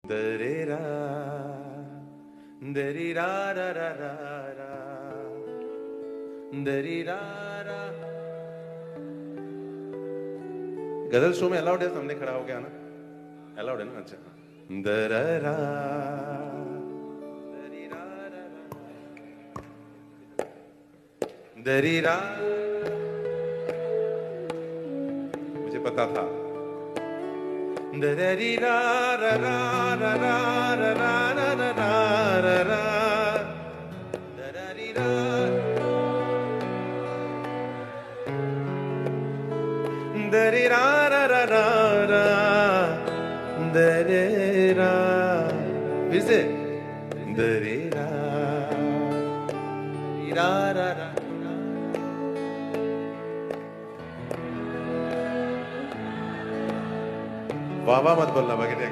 दरे रा दरी रा रा रा रा रा दरी रा रा। गजल शो में अलाउड है, सामने खड़ा हो गया ना, अलाउड है ना? अच्छा। दरा दरी रा रा दरी रा, मुझे पता था। दरी रा रा रा रा रा रा रा रा रा रा रा दरी रा दरी रा रा रा रा रा दरे रा, फिर से दरी रा रा रा रा। वाह वाह मत बोलना, बाकी क्या